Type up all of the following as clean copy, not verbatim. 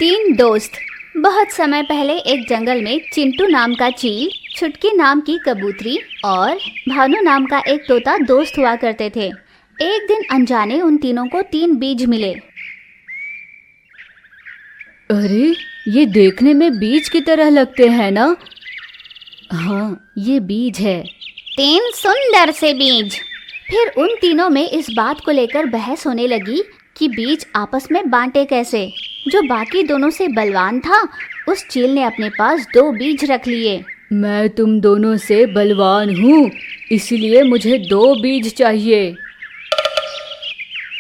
तीन दोस्त। बहुत समय पहले एक जंगल में चिंटू नाम का चील, छुटकी नाम की कबूतरी और भानु नाम का एक तोता दोस्त हुआ करते थे। एक दिन अनजाने उन तीनों को 3 बीज मिले। अरे, ये देखने में बीज की तरह लगते हैं ना? हाँ, ये बीज है। 3 सुंदर से बीज। फिर उन तीनों में इस बात को लेकर बहस होने लगी कि बीज आपस में बांटे कैसे। जो बाकी दोनों से बलवान था, उस चील ने अपने पास 2 बीज रख लिए। मैं तुम दोनों से बलवान हूँ, इसलिए मुझे 2 बीज चाहिए।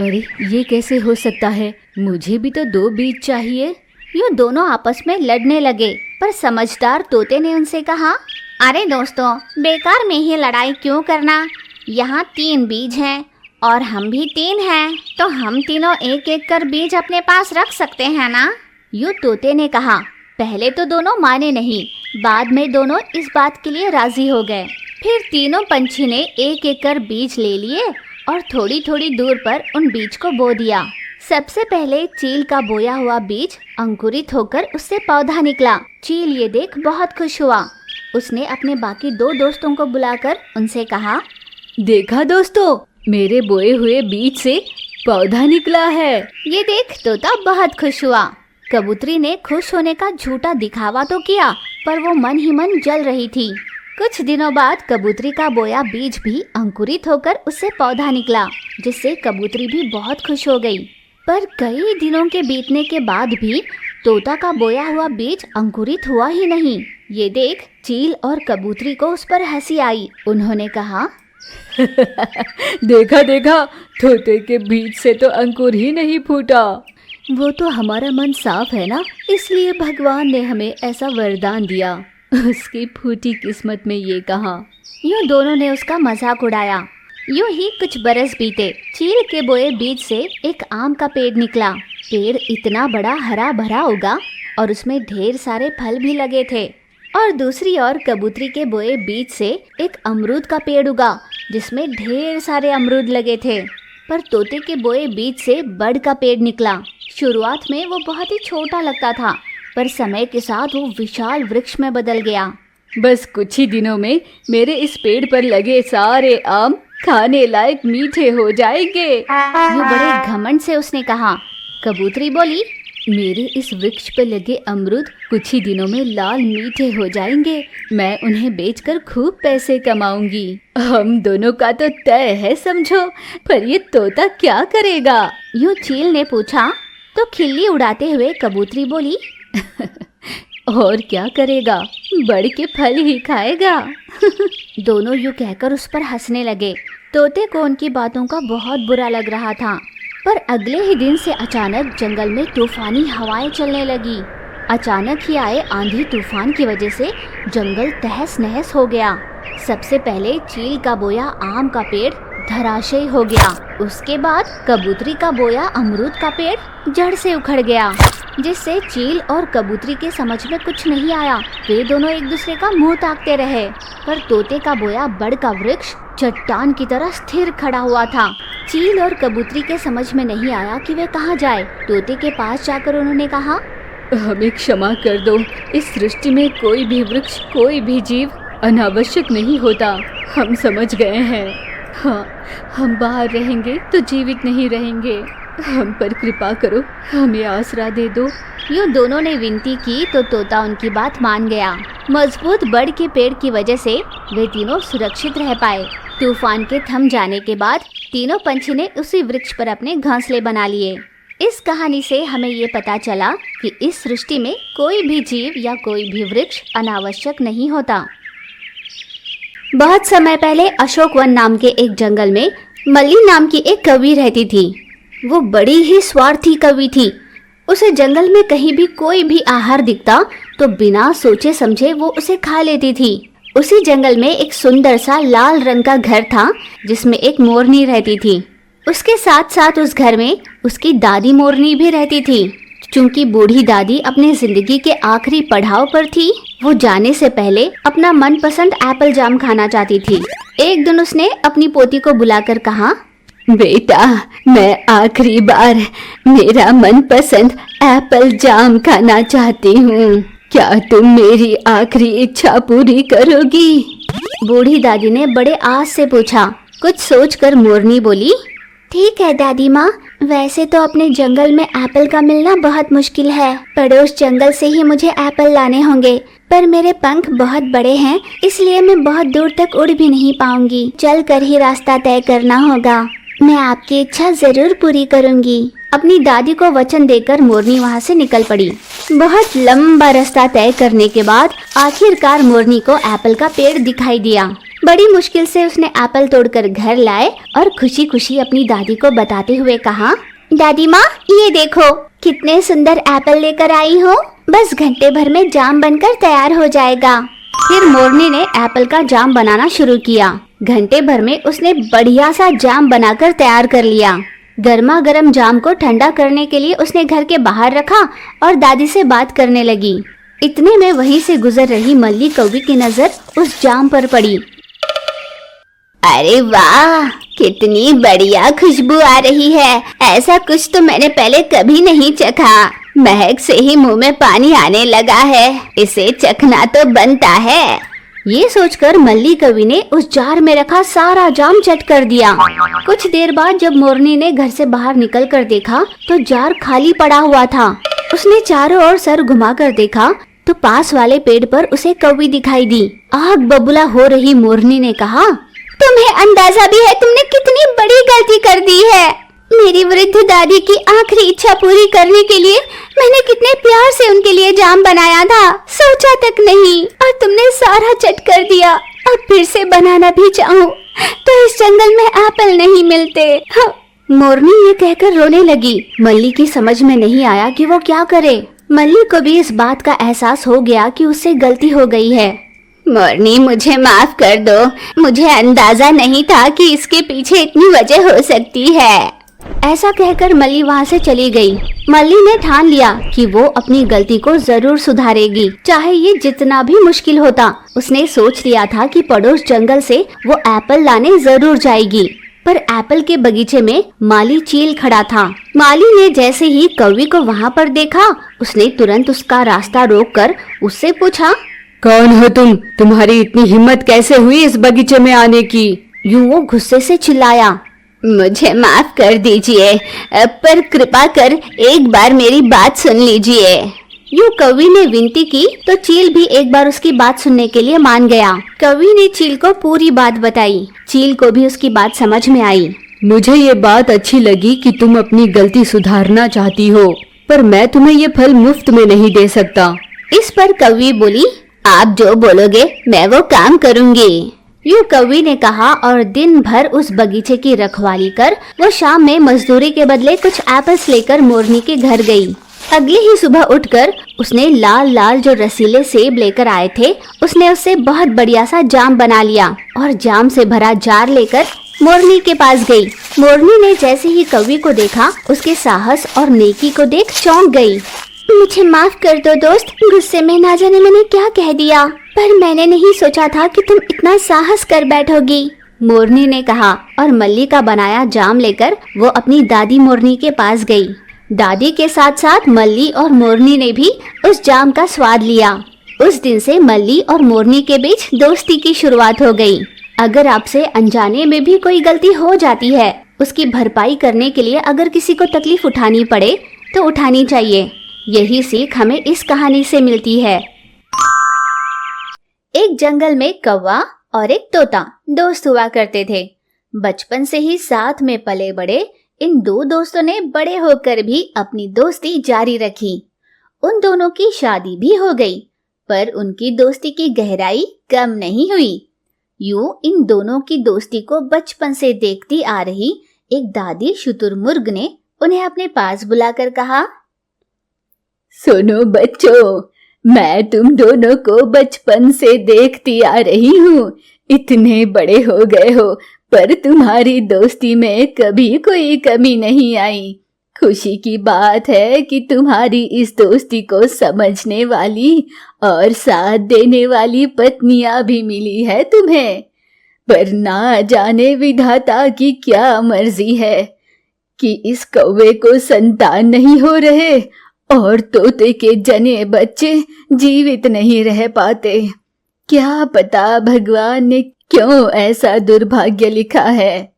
अरे, ये कैसे हो सकता है? मुझे भी तो 2 बीज चाहिए। यूँ दोनों आपस में लड़ने लगे, पर समझदार तोते ने उनसे कहा, अरे दोस्तों, बेकार में ही लड़ाई क्यों करना? यहाँ 3 बीज हैं और हम भी 3 हैं, तो हम तीनों एक एक कर बीज अपने पास रख सकते हैं ना? यूँ तोते ने कहा। पहले तो दोनों माने नहीं, बाद में दोनों इस बात के लिए राजी हो गए। फिर तीनों पंछी ने एक एक कर बीज ले लिए और थोड़ी थोड़ी दूर पर उन बीज को बो दिया। सबसे पहले चील का बोया हुआ बीज अंकुरित होकर उससे पौधा निकला। चील ये देख बहुत खुश हुआ। उसने अपने बाकी 2 दोस्तों को बुलाकर उनसे कहा, देखा दोस्तों, मेरे बोए हुए बीज से पौधा निकला है। ये देख तोता बहुत खुश हुआ। कबूतरी ने खुश होने का झूठा दिखावा तो किया, पर वो मन ही मन जल रही थी। कुछ दिनों बाद कबूतरी का बोया बीज भी अंकुरित होकर उससे पौधा निकला, जिससे कबूतरी भी बहुत खुश हो गई। पर कई दिनों के बीतने के बाद भी तोता का बोया हुआ बीज अंकुरित हुआ ही नहीं। ये देख चील और कबूतरी को उस पर हंसी आई। उन्होंने कहा, देखा देखा, तोते के बीज से तो अंकुर ही नहीं फूटा। वो तो हमारा मन साफ है ना, इसलिए भगवान ने हमें ऐसा वरदान दिया। उसकी फूटी किस्मत में ये कहा। यूँ दोनों ने उसका मजाक उड़ाया। यूँ ही कुछ बरस बीते। चील के बोए बीज से एक आम का पेड़ निकला। पेड़ इतना बड़ा हरा भरा उगा और उसमें ढेर सारे फल भी लगे थे। और दूसरी ओर कबूतरी के बोए बीज से एक अमरूद का पेड़ उगा, जिसमें ढेर सारे अमरूद लगे थे। पर तोते के बोए बीज से बड़ का पेड़ निकला। शुरुआत में वो बहुत ही छोटा लगता था, पर समय के साथ वो विशाल वृक्ष में बदल गया। बस कुछ ही दिनों में मेरे इस पेड़ पर लगे सारे आम खाने लायक मीठे हो जाएंगे। ये बड़े घमंड से उसने कहा। कबूतरी बोली, मेरे इस वृक्ष पर लगे अमरूद कुछ ही दिनों में लाल मीठे हो जाएंगे। मैं उन्हें बेचकर खूब पैसे कमाऊंगी। हम दोनों का तो तय है समझो, पर ये तोता क्या करेगा? यूँ चील ने पूछा। तो खिल्ली उड़ाते हुए कबूतरी बोली, और क्या करेगा? बढ़ के फल ही खाएगा। दोनों यूँ कहकर उस पर हंसने लगे। तोते को उनकी बातों का बहुत बुरा लग रहा था। पर अगले ही दिन से अचानक जंगल में तूफानी हवाएं चलने लगी। अचानक ही आए आंधी तूफान की वजह से जंगल तहस नहस हो गया। सबसे पहले चील का बोया आम का पेड़ धराशयी हो गया। उसके बाद कबूतरी का बोया अमरूद का पेड़ जड़ से उखड़ गया, जिससे चील और कबूतरी के समझ में कुछ नहीं आया। वे दोनों एक दूसरे का मुंह ताकते रहे। पर तोते का बोया बड़ का वृक्ष चट्टान की तरह स्थिर खड़ा हुआ था। चील और कबूतरी के समझ में नहीं आया कि वे कहाँ जाए। तोते के पास जाकर उन्होंने कहा, हमें क्षमा कर दो। इस सृष्टि में कोई भी वृक्ष, कोई भी जीव अनावश्यक नहीं होता। हम समझ गए हैं। हाँ, हम बाहर रहेंगे तो जीवित नहीं रहेंगे। हम पर कृपा करो, हमें आसरा दे दो। यूँ दोनों ने विनती की तो तोता उनकी बात मान गया। मजबूत बड़ के पेड़ की वजह से वे तीनों सुरक्षित रह पाए। तूफान के थम जाने के बाद तीनों पंछी ने उसी वृक्ष पर अपने घोंसले बना लिए। इस कहानी से हमें ये पता चला कि इस सृष्टि में कोई भी जीव या कोई भी वृक्ष अनावश्यक नहीं होता। बहुत समय पहले अशोक वन नाम के एक जंगल में मल्ली नाम की एक कवि रहती थी। वो बड़ी ही स्वार्थी कवि थी। उसे जंगल में कहीं भी कोई भी आहार दिखता तो बिना सोचे समझे वो उसे खा लेती थी। उसी जंगल में एक सुंदर सा लाल रंग का घर था, जिसमें एक मोरनी रहती थी। उसके साथ साथ उस घर में उसकी दादी मोरनी भी रहती थी। चूंकि बूढ़ी दादी अपनी जिंदगी के आखिरी पड़ाव पर थी, वो जाने से पहले अपना मनपसंद एप्पल जाम खाना चाहती थी। एक दिन उसने अपनी पोती को बुलाकर कहा, बेटा, मैं आखिरी बार मेरा मनपसंद एप्पल जाम खाना चाहती हूँ। क्या तुम मेरी आखिरी इच्छा पूरी करोगी? बूढ़ी दादी ने बड़े आस से पूछा। कुछ सोचकर मोरनी बोली, ठीक है दादी माँ, वैसे तो अपने जंगल में एप्पल का मिलना बहुत मुश्किल है। पड़ोस जंगल से ही मुझे एप्पल लाने होंगे, पर मेरे पंख बहुत बड़े हैं, इसलिए मैं बहुत दूर तक उड़ भी नहीं पाऊंगी। चल कर ही रास्ता तय करना होगा। मैं आपकी इच्छा जरूर पूरी करूंगी। अपनी दादी को वचन देकर मोरनी वहाँ से निकल पड़ी। बहुत लंबा रास्ता तय करने के बाद आखिरकार मोरनी को एप्पल का पेड़ दिखाई दिया। बड़ी मुश्किल से उसने एप्पल तोड़कर घर लाए और खुशी खुशी अपनी दादी को बताते हुए कहा, दादी माँ, ये देखो कितने सुंदर एप्पल लेकर आई हो। बस घंटे भर में जाम बनकर तैयार हो जाएगा। फिर मोरनी ने एप्पल का जाम बनाना शुरू किया। घंटे भर में उसने बढ़िया सा जाम बनाकर तैयार कर लिया। गर्मा गर्म जाम को ठंडा करने के लिए उसने घर के बाहर रखा और दादी से बात करने लगी। इतने में वहीं से गुजर रही मल्ली कौवी की नजर उस जाम पर पड़ी। अरे वाह, कितनी बढ़िया खुशबू आ रही है। ऐसा कुछ तो मैंने पहले कभी नहीं चखा। महक से ही मुंह में पानी आने लगा है। इसे चखना तो बनता है। ये सोचकर मल्ली कवि ने उस जार में रखा सारा जाम चट कर दिया। कुछ देर बाद जब मोरनी ने घर से बाहर निकल कर देखा तो जार खाली पड़ा हुआ था। उसने चारों ओर सर घुमाकर देखा तो पास वाले पेड़ पर उसे कौवी दिखाई दी। आग बबूला हो रही मोरनी ने कहा, तुम्हें अंदाजा भी है तुमने कितनी बड़ी गलती कर दी है। मेरी वृद्ध दादी की आखिरी इच्छा पूरी करने के लिए मैंने कितने प्यार से उनके लिए जाम बनाया था, सोचा तक नहीं, और तुमने सारा चट कर दिया। अब फिर से बनाना भी चाहूँ तो इस जंगल में एप्पल नहीं मिलते। हाँ। मोरनी ये कहकर रोने लगी। मल्ली की समझ में नहीं आया कि वो क्या करे। मल्ली को भी इस बात का एहसास हो गया कि उससे गलती हो गई है। मोरनी, मुझे माफ कर दो। मुझे अंदाजा नहीं था कि इसके पीछे इतनी वजह हो सकती है। ऐसा कहकर मल्ली वहाँ से चली गई। मल्ली ने ठान लिया कि वो अपनी गलती को जरूर सुधारेगी, चाहे ये जितना भी मुश्किल होता। उसने सोच लिया था कि पड़ोस जंगल से वो एप्पल लाने जरूर जाएगी। पर एप्पल के बगीचे में माली चील खड़ा था। माली ने जैसे ही कौवी को वहाँ पर देखा, उसने तुरंत उसका रास्ता रोककर उससे पूछा, कौन हो तुम? तुम्हारी इतनी हिम्मत कैसे हुई इस बगीचे में आने की? यूं वो गुस्से से चिल्लाया, मुझे माफ कर दीजिए, पर कृपा कर एक बार मेरी बात सुन लीजिए। यूं कौवी ने विनती की तो चील भी एक बार उसकी बात सुनने के लिए मान गया। कौवी ने चील को पूरी बात बताई। चील को भी उसकी बात समझ में आई। मुझे ये बात अच्छी लगी कि तुम अपनी गलती सुधारना चाहती हो, पर मैं तुम्हें ये फल मुफ्त में नहीं दे सकता। इस पर कौवी बोली, आप जो बोलोगे मैं वो काम करूंगी। यूं कौवी ने कहा और दिन भर उस बगीचे की रखवाली कर वो शाम में मजदूरी के बदले कुछ एप्पल्स लेकर मोरनी के घर गई। अगली ही सुबह उठकर उसने लाल लाल जो रसीले सेब लेकर आए थे, उसने उससे बहुत बढ़िया सा जाम बना लिया और जाम से भरा जार लेकर मोरनी के पास गई। मोरनी ने जैसे ही कौवी को देखा, उसके साहस और नेकी को देख चौंक गई। मुझे माफ कर दो दोस्त, गुस्से में ना जाने मैंने क्या कह दिया, पर मैंने नहीं सोचा था कि तुम इतना साहस कर बैठोगी, मोरनी ने कहा और मल्ली का बनाया जाम लेकर वो अपनी दादी मोरनी के पास गई। दादी के साथ साथ मल्ली और मोरनी ने भी उस जाम का स्वाद लिया। उस दिन से मल्ली और मोरनी के बीच दोस्ती की शुरुआत हो गई। अगर आपसे अनजाने में भी कोई गलती हो जाती है, उसकी भरपाई करने के लिए अगर किसी को तकलीफ उठानी पड़े तो उठानी चाहिए। यही सीख हमें इस कहानी से मिलती है। एक जंगल में कौवा और एक तोता दोस्त हुआ करते थे। बचपन से ही साथ में पले बड़े इन दो दोस्तों ने बड़े होकर भी अपनी दोस्ती जारी रखी। उन दोनों की शादी भी हो गई, पर उनकी दोस्ती की गहराई कम नहीं हुई। यूं इन दोनों की दोस्ती को बचपन से देखती आ रही एक दादी शुतुरमुर्ग ने उन्हें अपने पास बुलाकर कहा, सुनो बच्चों, मैं तुम दोनों को बचपन से देखती आ रही हूँ। इतने बड़े हो गए हो, पर तुम्हारी दोस्ती में कभी कोई कमी नहीं आई। खुशी की बात है कि तुम्हारी इस दोस्ती को समझने वाली और साथ देने वाली पत्नियां भी मिली है तुम्हें। पर ना जाने विधाता की क्या मर्जी है कि इस कौवे को संतान नहीं हो रहे और तोते के जने बच्चे जीवित नहीं रह पाते। क्या पता भगवान ने क्यों ऐसा दुर्भाग्य लिखा है।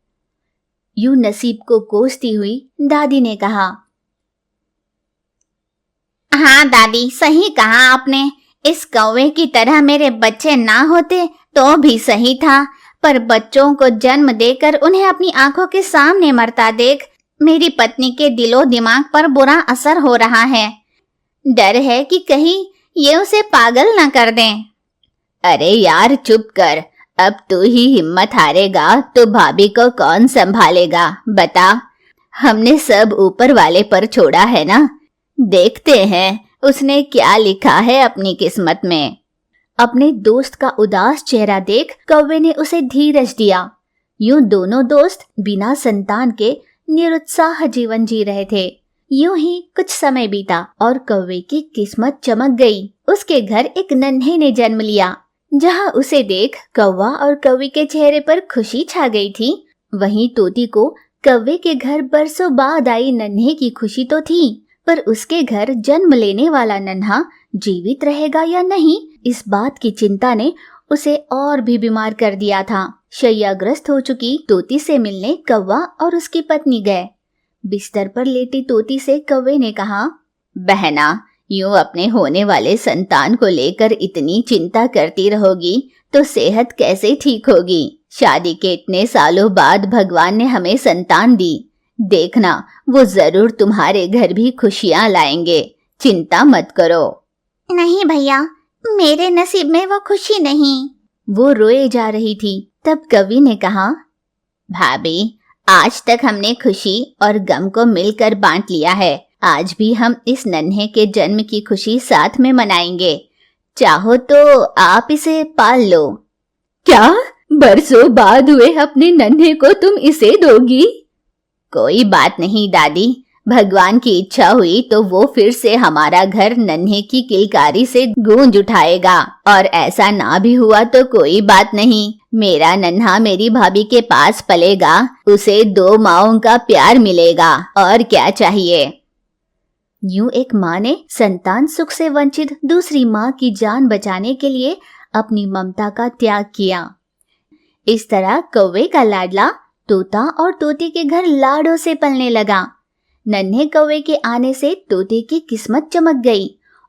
यूं नसीब को कोसती हुई दादी ने कहा। हाँ दादी, सही कहा आपने। इस कौवे की तरह मेरे बच्चे ना होते तो भी सही था, पर बच्चों को जन्म देकर उन्हें अपनी आंखों के सामने मरता देख मेरी पत्नी के दिलो दिमाग पर बुरा असर हो रहा है। डर है कि कहीं ये उसे पागल न कर दें। अरे यार चुप कर, अब तू ही हिम्मत हारेगा तो भाभी को कौन संभालेगा बता। हमने सब ऊपर वाले पर छोड़ा है ना, देखते हैं उसने क्या लिखा है अपनी किस्मत में। अपने दोस्त का उदास चेहरा देख कौवे ने उसे धीरज दिया। यूं दोनों दोस्त बिना संतान के निरुत्साह जीवन जी रहे थे। यूं ही कुछ समय बीता और कौवे की किस्मत चमक गई। उसके घर एक नन्हे ने जन्म लिया। जहां उसे देख कौवा और कौवी के चेहरे पर खुशी छा गई थी, वहीं तोती को कौवे के घर बरसों बाद आई नन्हे की खुशी तो थी, पर उसके घर जन्म लेने वाला नन्हा जीवित रहेगा या नहीं, इस बात की चिंता ने उसे और भी बीमार कर दिया था। शैयाग्रस्त हो चुकी तोती से मिलने कौवा और उसकी पत्नी गए। बिस्तर पर लेटी तोती से कौवे ने कहा, बहना, यूं अपने होने वाले संतान को लेकर इतनी चिंता करती रहोगी तो सेहत कैसे ठीक होगी। शादी के इतने सालों बाद भगवान ने हमें संतान दी, देखना वो जरूर तुम्हारे घर भी खुशियां लाएंगे, चिंता मत करो। नहीं भैया, मेरे नसीब में वो खुशी नहीं। वो रोए जा रही थी। तब कवि ने कहा, भाभी, आज तक हमने खुशी और गम को मिलकर बांट लिया है। आज भी हम इस नन्हे के जन्म की खुशी साथ में मनाएंगे। चाहो तो आप इसे पाल लो। क्या? बरसों बाद हुए अपने नन्हे को तुम इसे दोगी? कोई बात नहीं दादी, भगवान की इच्छा हुई तो वो फिर से हमारा घर नन्हे की किलकारी से गूंज उठाएगा, और ऐसा ना भी हुआ तो कोई बात नहीं। मेरा नन्हा मेरी भाभी के पास पलेगा, उसे 2 माओं का प्यार मिलेगा, और क्या चाहिए। यूं एक माँ ने संतान सुख से वंचित दूसरी माँ की जान बचाने के लिए अपनी ममता का त्याग किया। इस तरह कौवे का लाडला तोता और तोते के घर लाडों से पलने लगा। नन्हे कौवे के आने से तोते की किस्मत चमक गई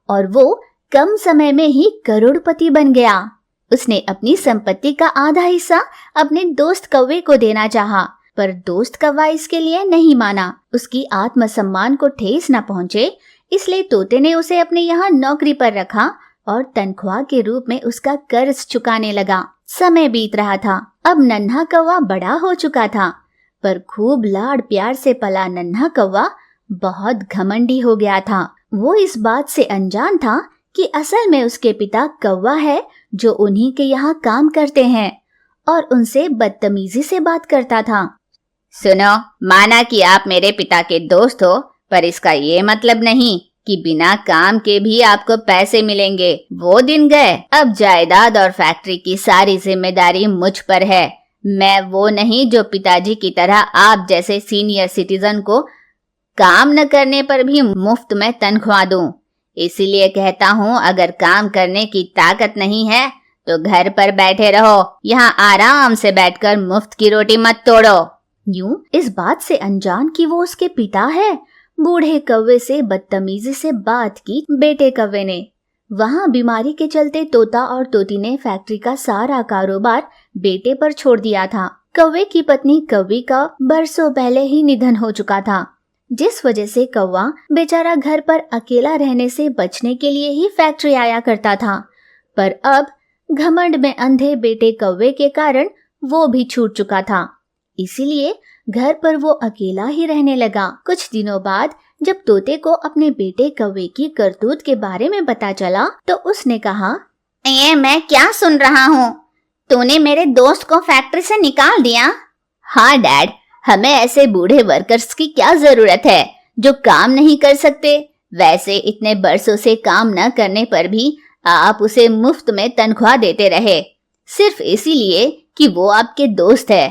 और वो कम समय में ही करोड़पति बन गया। उसने अपनी संपत्ति का आधा हिस्सा अपने दोस्त कौवे को देना चाहा, पर दोस्त कौवा इसके लिए नहीं माना। उसकी आत्मसम्मान को ठेस न पहुंचे, इसलिए तोते ने उसे अपने यहाँ नौकरी पर रखा और तनख्वाह के रूप में उसका कर्ज चुकाने लगा। समय बीत रहा था। अब नन्हा कौवा बड़ा हो चुका था, पर खूब लाड़ प्यार से पला नन्हा कौवा बहुत घमंडी हो गया था। वो इस बात से अनजान था कि असल में उसके पिता कौवा है जो उन्हीं के यहाँ काम करते हैं, और उनसे बदतमीजी से बात करता था। सुनो, माना कि आप मेरे पिता के दोस्त हो, पर इसका ये मतलब नहीं कि बिना काम के भी आपको पैसे मिलेंगे। वो दिन गए। अब जायदाद और फैक्ट्री की सारी जिम्मेदारी मुझ पर है। मैं वो नहीं जो पिताजी की तरह आप जैसे सीनियर सिटीजन को काम न करने पर भी मुफ्त में तनख्वाह दूं। इसीलिए कहता हूँ, अगर काम करने की ताकत नहीं है तो घर पर बैठे रहो। यहाँ आराम से बैठकर मुफ्त की रोटी मत तोड़ो। यूं इस बात से अनजान कि वो उसके पिता है, बूढ़े कौवे से बदतमीजी से बात की बेटे कौवे ने। वहाँ बीमारी के चलते तोता और तोती ने फैक्ट्री का सारा कारोबार बेटे पर छोड़ दिया था। कौवे की पत्नी कौवी का बरसों पहले ही निधन हो चुका था, जिस वजह से कौवा बेचारा घर पर अकेला रहने से बचने के लिए ही फैक्ट्री आया करता था। पर अब घमंड में अंधे बेटे कौवे के कारण वो भी छूट चुका था, इसीलिए घर पर वो अकेला ही रहने लगा। कुछ दिनों बाद जब तोते को अपने बेटे कौवे की करतूत के बारे में पता चला तो उसने कहा, ये मैं क्या सुन रहा हूँ? तूने मेरे दोस्त को फैक्ट्री से निकाल दिया? हाँ डैड, हमें ऐसे बूढ़े वर्कर्स की क्या जरूरत है जो काम नहीं कर सकते। वैसे इतने बरसों से काम न करने पर भी आप उसे मुफ्त में तनख्वाह देते रहे, सिर्फ इसीलिए कि वो आपके दोस्त है।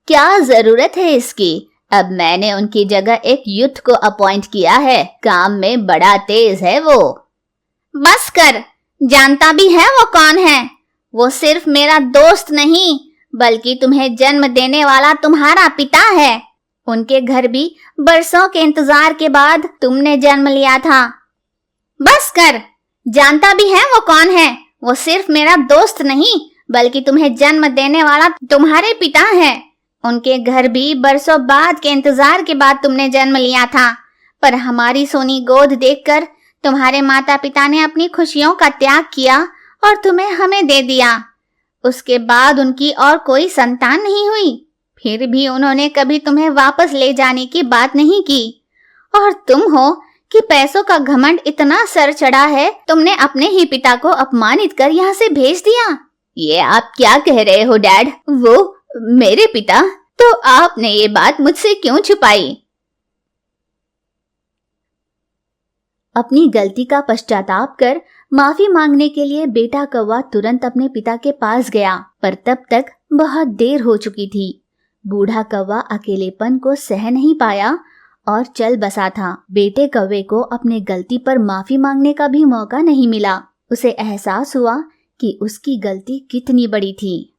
क्या जरूरत है इसकी? अब मैंने उनकी जगह एक यूथ को अपॉइंट किया है। काम में बड़ा तेज है वो। बस कर, जानता भी है वो कौन है। वो सिर्फ मेरा दोस्त नहीं बल्कि तुम्हें जन्म देने वाला तुम्हारा पिता है। उनके घर भी बरसों के इंतजार के बाद तुमने जन्म लिया था। बस कर, जानता भी है वो कौन है। वो सिर्फ मेरा दोस्त नहीं बल्कि तुम्हें जन्म देने वाला तुम्हारे पिता है। उनके घर भी बरसों बाद के इंतजार के बाद तुमने जन्म लिया था, पर हमारी सोनी गोद देखकर तुम्हारे माता पिता ने अपनी खुशियों का त्याग किया और तुम्हें हमें दे दिया। उसके बाद उनकी और कोई संतान नहीं हुई। फिर भी उन्होंने कभी तुम्हें वापस ले जाने की बात नहीं की। और तुम हो कि पैसों का घमंड इतना सर चढ़ा है, तुमने अपने ही पिता को अपमानित कर यहाँ से भेज दिया। ये आप क्या कह रहे हो डैड? वो मेरे पिता? तो आपने ये बात मुझसे क्यों छुपाई? अपनी गलती का पश्चाताप कर माफी मांगने के लिए बेटा कौवा तुरंत अपने पिता के पास गया, पर तब तक बहुत देर हो चुकी थी। बूढ़ा कौवा अकेलेपन को सह नहीं पाया और चल बसा था। बेटे कौवे को अपने गलती पर माफी मांगने का भी मौका नहीं मिला। उसे एहसास हुआ कि उसकी गलती कितनी बड़ी थी।